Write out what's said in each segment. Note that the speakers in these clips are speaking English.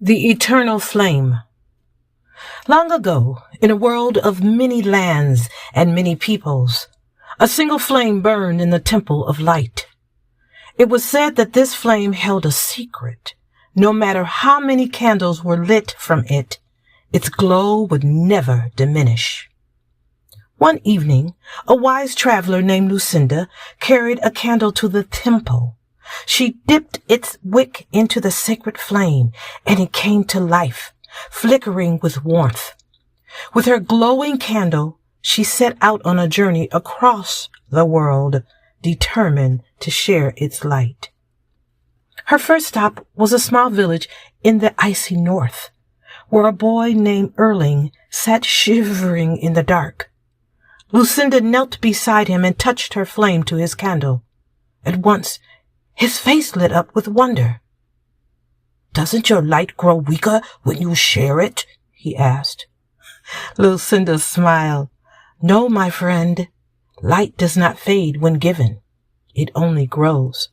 The Eternal Flame. Long ago, in a world of many lands and many peoples, a single flame burned in the Temple of Light. It was said that this flame held a secret. No matter how many candles were lit from it, its glow would never diminish. One evening, a wise traveler named Lucinda carried a candle to the temple. She dipped its wick into the sacred flame, and it came to life, flickering with warmth. With her glowing candle, she set out on a journey across the world, determined to share its light. Her first stop was a small village in the icy north, where a boy named Erling sat shivering in the dark. Lucinda knelt beside him and touched her flame to his candle. At once, his face lit up with wonder. "Doesn't your light grow weaker when you share it?" he asked. Lucinda smiled. "No, my friend. Light does not fade when given. It only grows."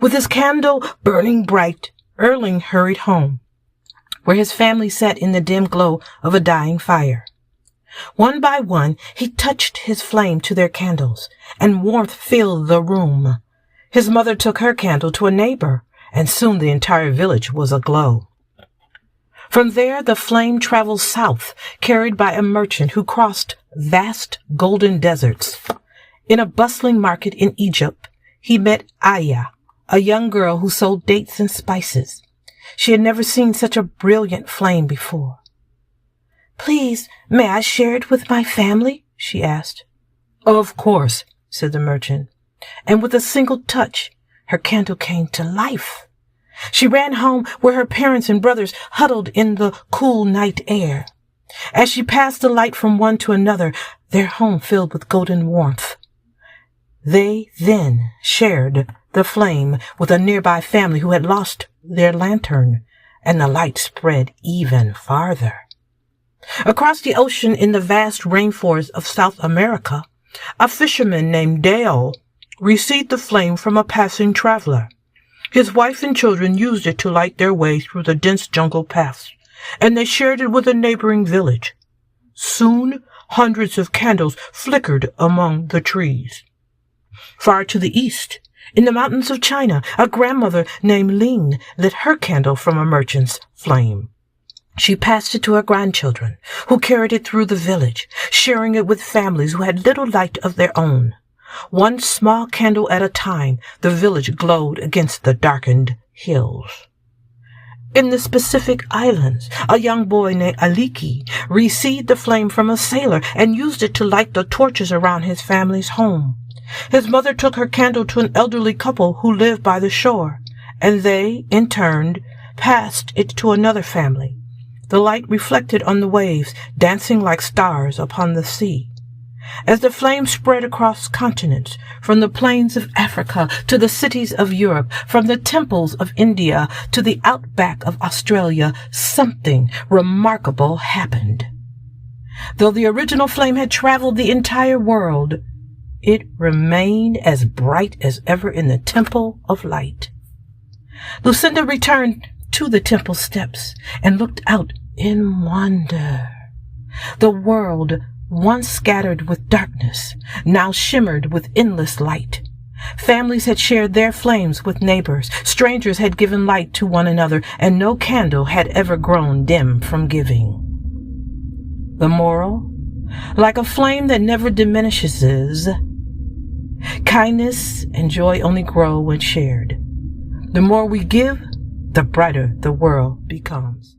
With his candle burning bright, Erling hurried home, where his family sat in the dim glow of a dying fire. One by one, he touched his flame to their candles, and warmth filled the room. His mother took her candle to a neighbor, and soon the entire village was aglow. From there, the flame traveled south, carried by a merchant who crossed vast golden deserts. In a bustling market in Egypt, he met Aya, a young girl who sold dates and spices. She had never seen such a brilliant flame before. "Please, may I share it with my family?" she asked. "Of course," said the merchant. And with a single touch, her candle came to life. She ran home where her parents and brothers huddled in the cool night air. As she passed the light from one to another, their home filled with golden warmth. They then shared the flame with a nearby family who had lost their lantern, and the light spread even farther. Across the ocean in the vast rainforest of South America, a fisherman named Dale received the flame from a passing traveler. His wife and children used it to light their way through the dense jungle paths, and they shared it with a neighboring village. Soon, hundreds of candles flickered among the trees. Far to the east, in the mountains of China, a grandmother named Ling lit her candle from a merchant's flame. She passed it to her grandchildren, who carried it through the village, sharing it with families who had little light of their own. One small candle at a time, the village glowed against the darkened hills. In the Pacific Islands, a young boy named Aliki received the flame from a sailor and used it to light the torches around his family's home. His mother took her candle to an elderly couple who lived by the shore, and they, in turn, passed it to another family. The light reflected on the waves, dancing like stars upon the sea. As the flame spread across continents, from the plains of Africa to the cities of Europe, from the temples of India to the outback of Australia, something remarkable happened. Though the original flame had traveled the entire world, it remained as bright as ever in the Temple of Light. Lucinda returned to the temple steps and looked out in wonder. The world, once scattered with darkness, now shimmered with endless light. Families had shared their flames with neighbors. Strangers had given light to one another, and no candle had ever grown dim from giving. The moral? Like a flame that never diminishes is, kindness and joy only grow when shared. The more we give, the brighter the world becomes.